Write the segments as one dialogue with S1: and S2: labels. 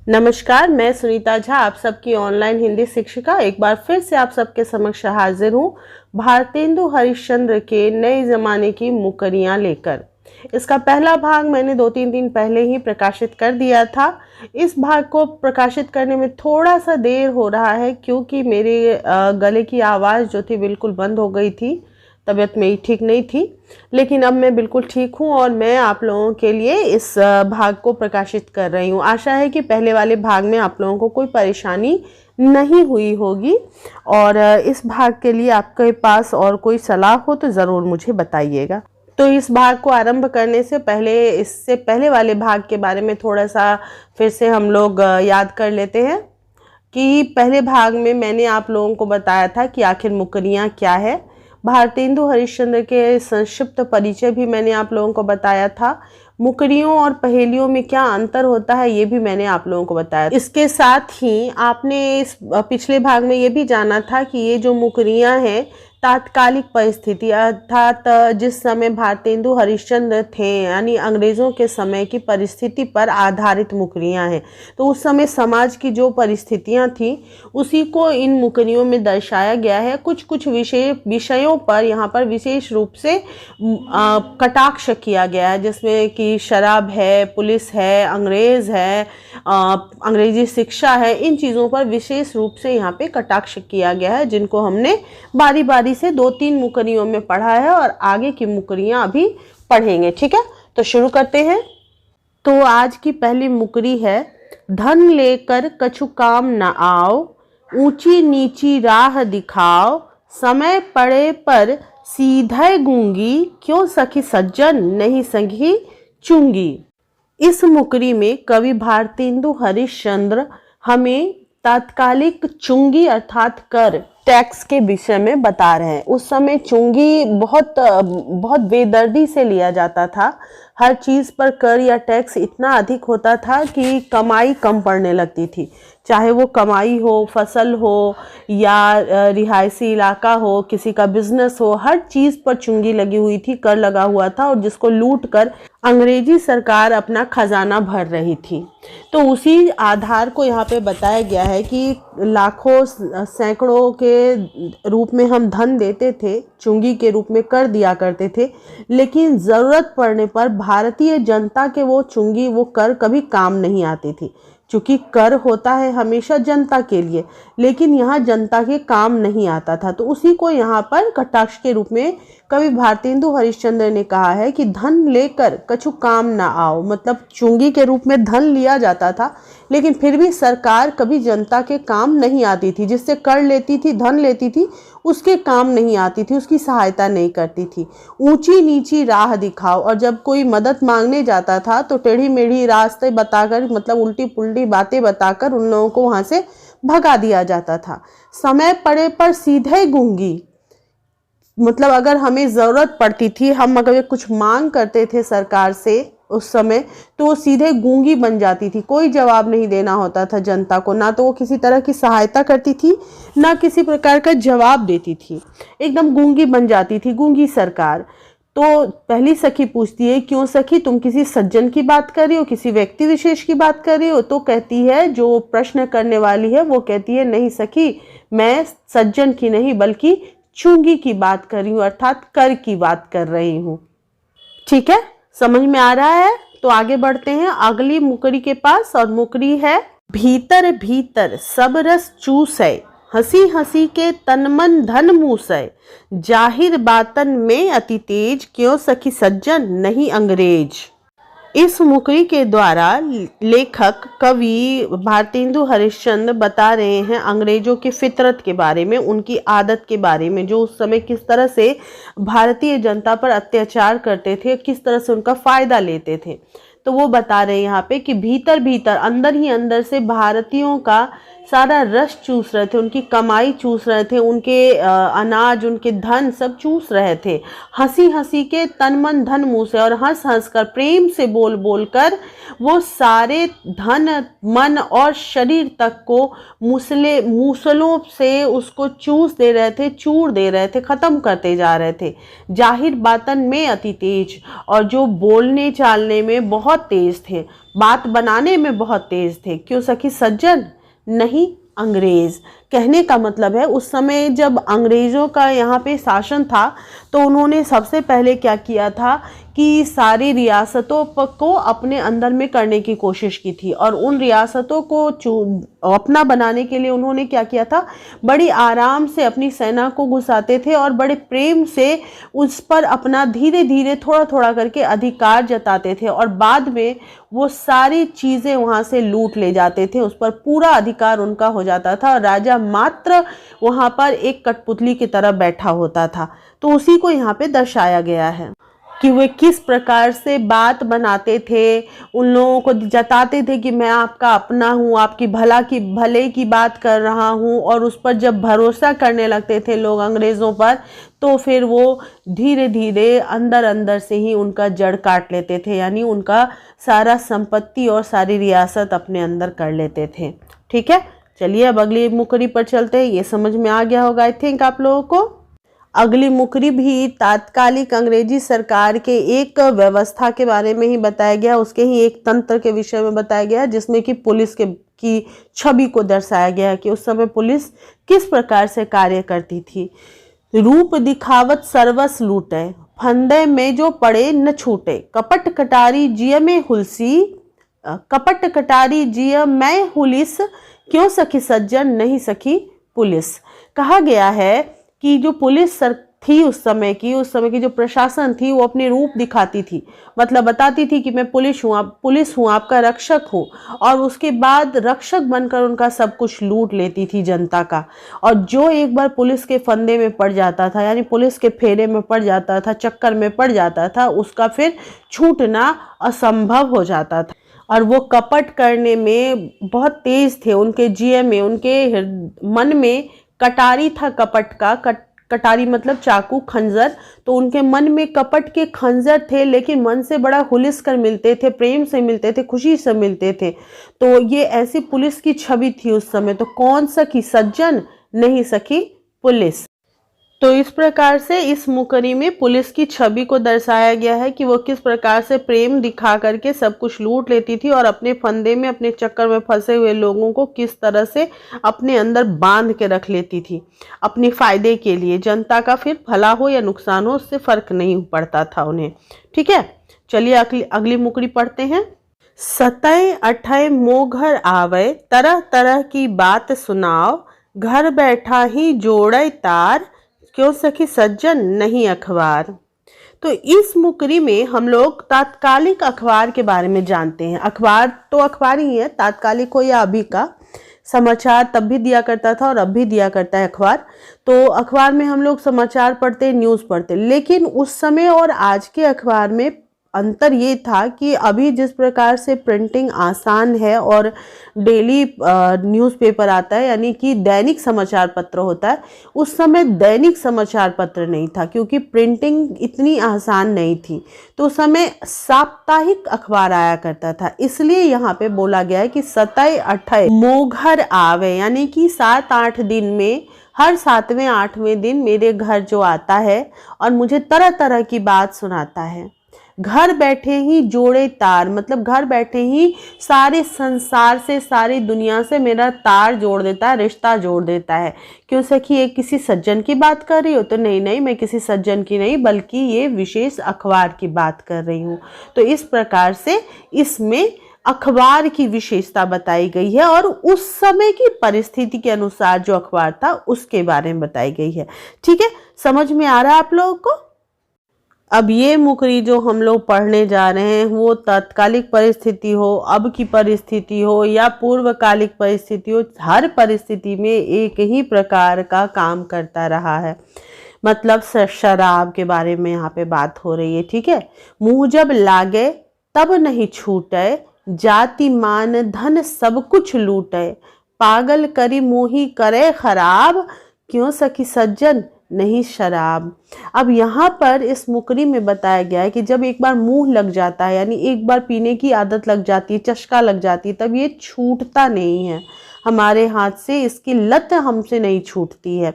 S1: नमस्कार, मैं सुनीता झा, आप सबकी ऑनलाइन हिंदी शिक्षिका एक बार फिर से आप सबके समक्ष हाजिर हूँ भारतेंदु हरिश्चंद्र के नए ज़माने की मुकरियाँ लेकर। इसका पहला भाग मैंने 2-3 दिन पहले ही प्रकाशित कर दिया था। इस भाग को प्रकाशित करने में थोड़ा सा देर हो रहा है क्योंकि मेरे गले की आवाज़ जो थी बिल्कुल बंद हो गई थी, तबीयत मेरी ठीक नहीं थी। लेकिन अब मैं बिल्कुल ठीक हूँ और मैं आप लोगों के लिए इस भाग को प्रकाशित कर रही हूँ। आशा है कि पहले वाले भाग में आप लोगों को कोई परेशानी नहीं हुई होगी और इस भाग के लिए आपके पास और कोई सलाह हो तो ज़रूर मुझे बताइएगा। तो इस भाग को आरंभ करने से पहले इससे पहले वाले भाग के बारे में थोड़ा सा फिर से हम लोग याद कर लेते हैं कि पहले भाग में मैंने आप लोगों को बताया था कि आखिर मुकरियाँ क्या है। भारतेंदु हरिश्चंद्र के संक्षिप्त परिचय भी मैंने आप लोगों को बताया था। मुकरियों और पहेलियों में क्या अंतर होता है ये भी मैंने आप लोगों को बताया। इसके साथ ही आपने इस पिछले भाग में ये भी जाना था कि ये जो मुकरियां हैं तात्कालिक परिस्थिति अर्थात जिस समय भारतेंदु हरिश्चंद्र थे यानी अंग्रेज़ों के समय की परिस्थिति पर आधारित मुकरियां हैं। तो उस समय समाज की जो परिस्थितियां थी उसी को इन मुकरियों में दर्शाया गया है। कुछ कुछ विषयों पर यहाँ पर विशेष रूप से कटाक्ष किया गया है, जिसमें कि शराब है, पुलिस है, अंग्रेज़ है, अंग्रेजी शिक्षा है। इन चीज़ों पर विशेष रूप से यहाँ पे कटाक्ष किया गया है, जिनको हमने बारी बारी से 2-3 मुकरियों में पढ़ा है और आगे की मुकरियां अभी पढ़ेंगे। ठीक है, तो शुरू करते हैं। तो आज की पहली मुकरी है, धन लेकर कछु काम न आओ, ऊंची नीची राह दिखाओ, समय पड़े पर सीधे गूंगी, क्यों सखी सज्जन नहीं संगी चुंगी। इस मुकरी में कवि भारतेंदु हरिश्चंद्र हमें तात्कालिक चुंगी अर्थात कर टैक्स के विषय में बता रहे हैं। उस समय चुंगी बहुत बेदर्दी से लिया जाता था। हर चीज़ पर कर या टैक्स इतना अधिक होता था कि कमाई कम पड़ने लगती थी, चाहे वो कमाई हो, फसल हो या रिहायशी इलाका हो, किसी का बिजनेस हो, हर चीज़ पर चुंगी लगी हुई थी, कर लगा हुआ था और जिसको लूट कर अंग्रेजी सरकार अपना खजाना भर रही थी। तो उसी आधार को यहाँ पे बताया गया है कि लाखों सैकड़ों के रूप में हम धन देते थे, चुंगी के रूप में कर दिया करते थे, लेकिन ज़रूरत पड़ने पर भारतीय जनता के वो चुंगी वो कर कभी काम नहीं आती थी। चूँकि कर होता है हमेशा जनता के लिए, लेकिन यहाँ जनता के काम नहीं आता था। तो उसी को यहाँ पर कटाक्ष के रूप में कवि भारतेंदु हरिश्चंद्र ने कहा है कि धन लेकर कछु काम ना आओ, मतलब चुंगी के रूप में धन लिया जाता था लेकिन फिर भी सरकार कभी जनता के काम नहीं आती थी। जिससे कर लेती थी, धन लेती थी, उसके काम नहीं आती थी, उसकी सहायता नहीं करती थी। ऊंची नीची राह दिखाओ, और जब कोई मदद मांगने जाता था तो टेढ़ी मेढ़ी रास्ते बताकर, मतलब उल्टी पुल्टी बातें बताकर उन लोगों को वहां से भगा दिया जाता था। समय पड़े पर सीधे गूंगी, मतलब अगर हमें ज़रूरत पड़ती थी, हम अगर कुछ मांग करते थे सरकार से उस समय, तो वो सीधे गूंगी बन जाती थी। कोई जवाब नहीं देना होता था जनता को, ना तो वो किसी तरह की सहायता करती थी, ना किसी प्रकार का जवाब देती थी, एकदम गूंगी बन जाती थी, गूंगी सरकार। तो पहली सखी पूछती है, क्यों सखी, तुम किसी सज्जन की बात कर रही हो, किसी व्यक्ति विशेष की बात कर रही हो? तो कहती है, जो प्रश्न करने वाली है वो कहती है, नहीं सखी, मैं सज्जन की नहीं बल्कि चुंगी की बात कर रही हूँ, अर्थात कर की बात कर रही हूँ। ठीक है, समझ में आ रहा है? तो आगे बढ़ते हैं अगली मुकरी के पास, और मुकरी है, भीतर भीतर सब रस चूसै, हंसी हंसी के तन मन धन मूसै, जाहिर बातन में अति तेज, क्यों सखी सज्जन नहीं अंग्रेज। इस मुकरी के द्वारा लेखक कवि भारतेंदु हरिश्चंद्र बता रहे हैं अंग्रेजों की फितरत के बारे में, उनकी आदत के बारे में, जो उस समय किस तरह से भारतीय जनता पर अत्याचार करते थे, किस तरह से उनका फ़ायदा लेते थे। तो वो बता रहे हैं यहाँ पे कि भीतर भीतर, अंदर ही अंदर से भारतीयों का सारा रस चूस रहे थे, उनकी कमाई चूस रहे थे, उनके अनाज, उनके धन सब चूस रहे थे। हंसी हंसी के तन मन धन मुंह से, और हंस हंस कर प्रेम से बोल बोल कर वो सारे धन मन और शरीर तक को मूसलों से उसको चूस दे रहे थे, चूर दे रहे थे, खत्म करते जा रहे थे। जाहिर बातन में अति तेज, और जो बोलने चालने में बहुत तेज थे, बात बनाने में बहुत तेज थे। क्यों सखी सज्जन? नहीं, अंग्रेज। कहने का मतलब है उस समय जब अंग्रेज़ों का यहाँ पे शासन था तो उन्होंने सबसे पहले क्या किया था कि सारी रियासतों को अपने अंदर में करने की कोशिश की थी, और उन रियासतों को अपना बनाने के लिए उन्होंने क्या किया था, बड़ी आराम से अपनी सेना को घुसाते थे और बड़े प्रेम से उस पर अपना धीरे धीरे थोड़ा थोड़ा करके अधिकार जताते थे, और बाद में वो सारी चीज़ें वहाँ से लूट ले जाते थे, उस पर पूरा अधिकार उनका हो जाता था, और राजा मात्र वहाँ पर एक कठपुतली की तरह बैठा होता था। तो उसी को यहाँ पे दर्शाया गया है कि वे किस प्रकार से बात बनाते थे, उन लोगों को जताते थे कि मैं आपका अपना हूँ, आपकी भले की बात कर रहा हूँ, और उस पर जब भरोसा करने लगते थे लोग अंग्रेज़ों पर, तो फिर वो धीरे धीरे अंदर अंदर से ही उनका जड़ काट लेते थे, यानी उनका सारा संपत्ति और सारी रियासत अपने अंदर कर लेते थे। ठीक है, चलिए अब अगली मुकरी पर चलते हैं। ये समझ में आ गया होगा आई थिंक आप लोगों को। अगली मुकरी भी तात्कालिक अंग्रेजी सरकार के एक व्यवस्था के बारे में ही बताया गया, उसके ही एक तंत्र के विषय में बताया गया, जिसमें कि पुलिस की छवि को दर्शाया गया है कि उस समय पुलिस किस प्रकार से कार्य करती थी। रूप दिखावत सर्वस लूटे, फंदे में जो पड़े न छूटे, कपट कटारी जिय में हुलसी, कपट कटारी जिय में हुलिस, क्यों सखी सज्जन नहीं सखी पुलिस। कहा गया है कि जो पुलिस थी उस समय की जो प्रशासन थी वो अपने रूप दिखाती थी, मतलब बताती थी कि मैं पुलिस हूँ, आपका रक्षक हूँ, और उसके बाद रक्षक बनकर उनका सब कुछ लूट लेती थी जनता का। और जो एक बार पुलिस के फंदे में पड़ जाता था, यानी पुलिस के फेरे में पड़ जाता था, चक्कर में पड़ जाता था, उसका फिर छूटना असंभव हो जाता था। और वो कपट करने में बहुत तेज थे, उनके जिये में, उनके मन में कटारी था कपट का, कटारी मतलब चाकू, खंजर, तो उनके मन में कपट के खंजर थे, लेकिन मन से बड़ा हुलिस कर मिलते थे, प्रेम से मिलते थे, खुशी से मिलते थे। तो ये ऐसी पुलिस की छवि थी उस समय। तो कौन सखी सज्जन नहीं सखी पुलिस। तो इस प्रकार से इस मुकरी में पुलिस की छवि को दर्शाया गया है कि वो किस प्रकार से प्रेम दिखा करके सब कुछ लूट लेती थी, और अपने फंदे में, अपने चक्कर में फंसे हुए लोगों को किस तरह से अपने अंदर बांध के रख लेती थी अपने फायदे के लिए। जनता का फिर भला हो या नुकसान हो उससे फर्क नहीं पड़ता था उन्हें। ठीक है, चलिए अगली मुकरी पढ़ते हैं। सतय अठय मोघर आवे, तरह तरह की बात सुनाओ, घर बैठा ही जोड़े तार, क्यों सखी सज्जन नहीं अखबार। तो इस मुकरी में हम लोग तात्कालिक अखबार के बारे में जानते हैं। अखबार तो अखबार ही है, तात्कालिक हो या अभी का। समाचार तब भी दिया करता था और अब भी दिया करता है अखबार। तो अखबार में हम लोग समाचार पढ़ते, न्यूज़ पढ़ते, लेकिन उस समय और आज के अखबार में अंतर ये था कि अभी जिस प्रकार से प्रिंटिंग आसान है और डेली न्यूज़पेपर आता है, यानी कि दैनिक समाचार पत्र होता है, उस समय दैनिक समाचार पत्र नहीं था क्योंकि प्रिंटिंग इतनी आसान नहीं थी। तो उस समय साप्ताहिक अखबार आया करता था, इसलिए यहाँ पे बोला गया है कि सतय अठय मोघर आवे, यानी कि 7-8 दिन में, हर 7वें 8वें दिन मेरे घर जो आता है और मुझे तरह तरह की बात सुनाता है। घर बैठे ही जोड़े तार, मतलब घर बैठे ही सारे संसार से, सारी दुनिया से मेरा तार जोड़ देता है, रिश्ता जोड़ देता है। क्यों सखी, ये किसी सज्जन की बात कर रही हो? तो नहीं, मैं किसी सज्जन की नहीं, बल्कि ये विशेष अखबार की बात कर रही हूँ। तो इस प्रकार से इसमें अखबार की विशेषता बताई गई है और उस समय की परिस्थिति के अनुसार जो अखबार था उसके बारे में बताई गई है। ठीक है, समझ में आ रहा है आप लोगों को? अब ये मुकरी जो हम लोग पढ़ने जा रहे हैं वो तात्कालिक परिस्थिति हो, अब की परिस्थिति हो या पूर्वकालिक परिस्थिति हो, हर परिस्थिति में एक ही प्रकार का काम करता रहा है। मतलब शराब के बारे में यहाँ पे बात हो रही है। ठीक है, मुँह जब लागे तब नहीं छूटे, जाति मान धन सब कुछ लूटे, पागल करी मोही करे खराब, क्यों सखी सज्जन नहीं शराब। अब यहाँ पर इस मुकरी में बताया गया है कि जब एक बार मुंह लग जाता है, यानी एक बार पीने की आदत लग जाती है, चस्का लग जाती है, तब ये छूटता नहीं है हमारे हाथ से, इसकी लत हमसे नहीं छूटती है।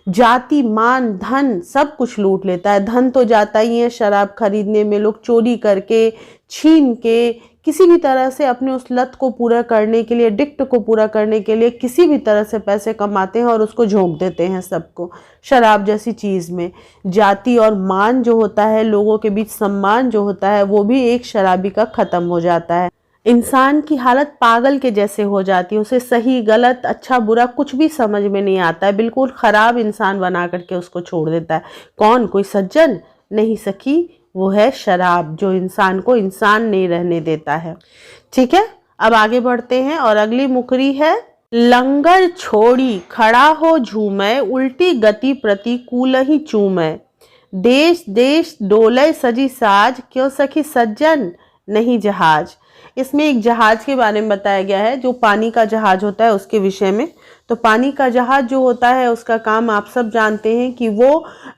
S1: जाति मान धन सब कुछ लूट लेता है। धन तो जाता ही है, शराब खरीदने में लोग चोरी करके, छीन के, किसी भी तरह से अपने उस लत को पूरा करने के लिए, एडिक्ट को पूरा करने के लिए किसी भी तरह से पैसे कमाते हैं और उसको झोंक देते हैं सबको शराब जैसी चीज़ में। जाति और मान जो होता है, लोगों के बीच सम्मान जो होता है, वो भी एक शराबी का ख़त्म हो जाता है। इंसान की हालत पागल के जैसे हो जाती है, उसे सही गलत अच्छा बुरा कुछ भी समझ में नहीं आता है, बिल्कुल ख़राब इंसान बना करके उसको छोड़ देता है। कौन? कोई सज्जन नहीं सखी, वो है शराब, जो इंसान को इंसान नहीं रहने देता है। ठीक है, अब आगे बढ़ते हैं और अगली मुकरी है, लंगर छोड़ी खड़ा हो झूमे, उल्टी गति प्रतिकूल ही चूमे, देश देश डोले सजी साज, क्यों सखी सज्जन नहीं जहाज। इसमें एक जहाज के बारे में बताया गया है, जो पानी का जहाज होता है उसके विषय में। तो पानी का जहाज जो होता है उसका काम आप सब जानते हैं कि वो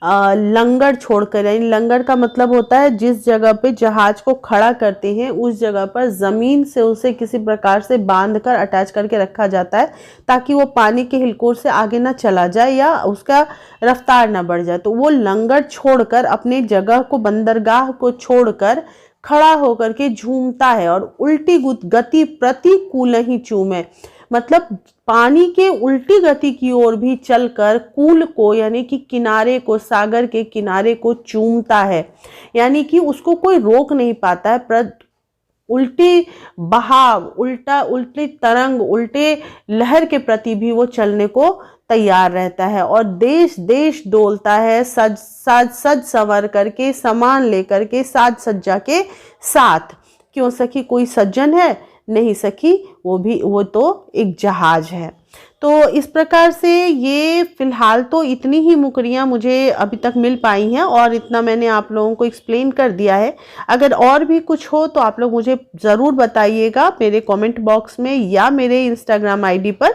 S1: लंगर छोड़कर, यानी लंगर का मतलब होता है जिस जगह पे जहाज को खड़ा करते हैं उस जगह पर ज़मीन से उसे किसी प्रकार से बांध कर अटैच करके रखा जाता है, ताकि वो पानी के हिलकोर से आगे ना चला जाए या उसका रफ्तार ना बढ़ जाए। तो वो लंगर छोड़कर, अपने जगह को, बंदरगाह को छोड़कर खड़ा होकर के झूमता है और उल्टी गति प्रतिकूल ही चूमे, मतलब पानी के उल्टी गति की ओर भी चलकर कूल को, यानी कि किनारे को, सागर के किनारे को चूमता है, यानी कि उसको कोई रोक नहीं पाता है। उल्टी बहाव, उल्टी तरंग, उल्टे लहर के प्रति भी वो चलने को तैयार रहता है और देश देश डोलता है, सज संवर करके, सामान लेकर के, साज सज्जा के साथ। क्यों सखी कोई सज्जन है नहीं सखी, वो तो एक जहाज है। तो इस प्रकार से ये फिलहाल तो इतनी ही मुकरियाँ मुझे अभी तक मिल पाई हैं और इतना मैंने आप लोगों को एक्सप्लेन कर दिया है। अगर और भी कुछ हो तो आप लोग मुझे ज़रूर बताइएगा मेरे कमेंट बॉक्स में या मेरे इंस्टाग्राम आईडी पर,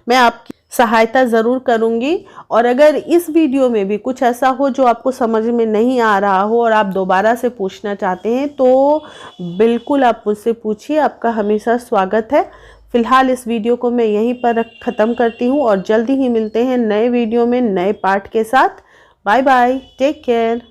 S1: मैं आपकी सहायता ज़रूर करूँगी। और अगर इस वीडियो में भी कुछ ऐसा हो जो आपको समझ में नहीं आ रहा हो और आप दोबारा से पूछना चाहते हैं तो बिल्कुल आप मुझसे पूछिए, आपका हमेशा स्वागत है। फिलहाल इस वीडियो को मैं यहीं पर ख़त्म करती हूँ और जल्दी ही मिलते हैं नए वीडियो में नए पार्ट के साथ। Bye bye, take care.